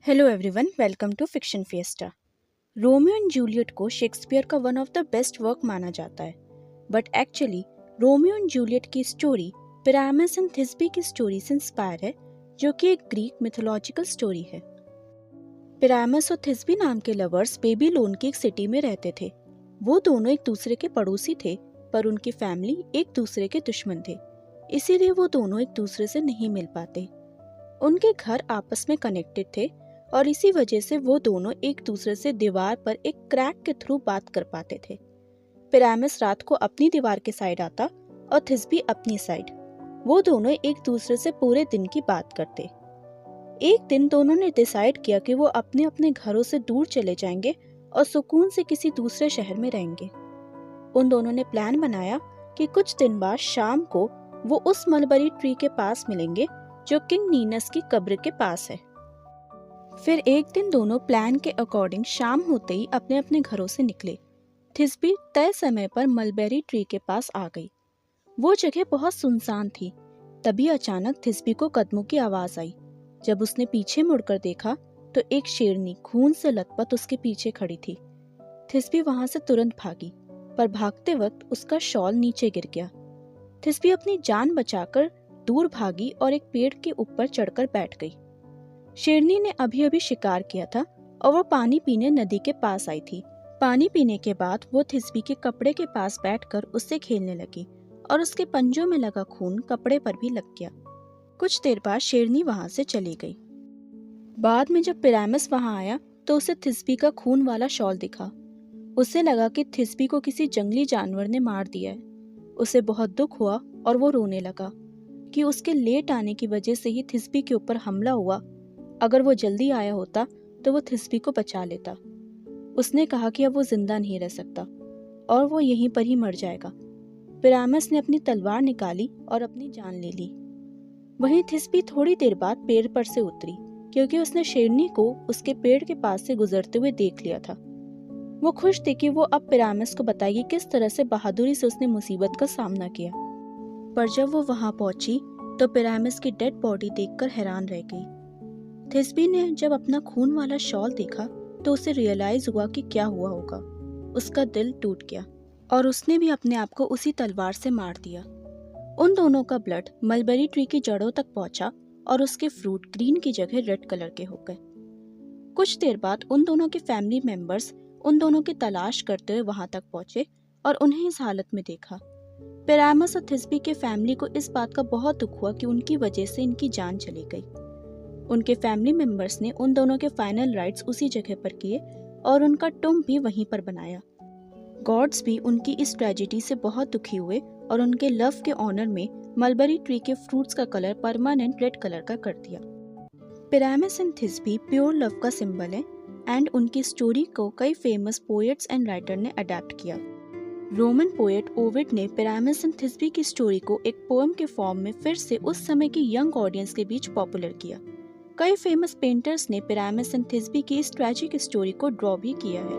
Hello everyone, welcome to fiction fiesta. Romeo and Juliet को Shakespeare का one of the best work माना जाता है, but actually Romeo and Juliet की story Pyramus and Thisbe की story से inspire है, जो कि एक ग्रीक मिथोलॉजिकल स्टोरी है। पिरामिस और थिस्बी नाम के लवर्स बेबीलोन की एक सिटी में रहते थे। वो दोनों एक दूसरे के पड़ोसी थे, पर उनकी फैमिली एक दूसरे के दुश्मन थे, इसीलिए वो दोनों एक दूसरे से नहीं मिल पाते। उनके घर आपस में कनेक्टेड थे और इसी वजह से वो दोनों एक दूसरे से दीवार पर एक क्रैक के थ्रू बात कर पाते थे। पिरामिस रात को अपनी दीवार के साइड आता और थिस्बी अपनी साइड। वो दोनों एक दूसरे से पूरे दिन की बात करते। एक दिन दोनों ने डिसाइड किया कि वो अपने अपने घरों से दूर चले जाएंगे और सुकून से किसी दूसरे शहर में रहेंगे। उन दोनों ने प्लान बनाया कि कुछ दिन बाद शाम को वो उस मलबरी ट्री के पास मिलेंगे जो किंग नीनस की कब्र के पास है। फिर एक दिन दोनों प्लान के अकॉर्डिंग शाम होते ही अपने अपने घरों से निकले। थिस्बी तय समय पर मलबेरी ट्री के पास आ गई। वो जगह बहुत सुनसान थी। तभी अचानक थिस्बी को कदमों की आवाज आई। जब उसने पीछे मुड़कर देखा तो एक शेरनी खून से लथपथ उसके पीछे खड़ी थी। थिस्बी वहां से तुरंत भागी, पर भागते वक्त उसका शॉल नीचे गिर गया। थिस्बी अपनी जान बचाकर दूर भागी और एक पेड़ के ऊपर चढ़कर बैठ गई। शेरनी ने अभी अभी शिकार किया था और वो पानी पीने नदी के पास आई थी। पानी पीने के बाद वो थिस्बी के कपड़े के पास बैठकर उससे खेलने लगी और उसके पंजों में लगा खून कपड़े पर भी लग गया। कुछ देर बाद शेरनी वहां से चली गई। बाद में जब पिरामिस वहां आया तो उसे थिस्बी का खून वाला शॉल दिखा। उसे लगा कि थिस्बी को किसी जंगली जानवर ने मार दिया है। उसे बहुत दुख हुआ और वो रोने लगा कि उसके लेट आने की वजह से ही थिस्बी के ऊपर हमला हुआ। अगर वो जल्दी आया होता तो वो थिस्बी को बचा लेता। उसने कहा कि अब वो जिंदा नहीं रह सकता और वो यहीं पर ही मर जाएगा। पिरामिस ने अपनी तलवार निकाली और अपनी जान ले ली। वहीं थिस्बी थोड़ी देर बाद पेड़ पर से उतरी, क्योंकि उसने शेरनी को उसके पेड़ के पास से गुजरते हुए देख लिया था। वो खुश थी कि वो अब पिरामिस को बताएगी किस तरह से बहादुरी से उसने मुसीबत का सामना किया। पर जब वो वहां पहुंची तो पिरामिस की डेड बॉडी देखकर हैरान रह गई। थिस्बी ने जब अपना खून वाला शॉल देखा तो उसे रियलाइज हुआ कि क्या हुआ होगा। उसका दिल टूट गया और उसने भी अपने आप को उसी तलवार से मार दिया। उन दोनों का ब्लड मलबेरी ट्री की जड़ों तक पहुंचा और उसके फ्रूट ग्रीन की जगह रेड कलर के हो गए। कुछ देर बाद उन दोनों के फैमिली मेंबर्स उन दोनों की तलाश करते हुए वहां तक पहुंचे और उन्हें इस हालत में देखा। पिरामिस और थिस्बी के फैमिली को इस बात का बहुत दुख हुआ कि उनकी वजह से इनकी जान चली गई। उनके फैमिली मेंबर्स ने उन दोनों के फाइनल राइट्स उसी जगह पर किए और उनका टुम्ब भी वहीं पर बनाया। गॉड्स भी उनकी इस ट्रेजेडी से बहुत दुखी हुए और उनके लव के ऑनर में मलबेरी ट्री के फ्रूट्स का कलर परमानेंट रेड कलर का कर दिया। पिरामिस एंड थिस्बी प्योर लव का सिंबल है एंड उनकी स्टोरी को कई फेमस पोएट्स एंड राइटर ने अडेप्ट किया। रोमन पोएट ओविड ने पिरामिस एंड थिस्बी की स्टोरी को एक पोएम के फॉर्म में फिर से उस समय की यंग ऑडियंस के बीच पॉपुलर किया। कई फेमस पेंटर्स ने पिरामिस एंड थिस्बी की इस ट्रैजिक स्टोरी को ड्रॉ भी किया है।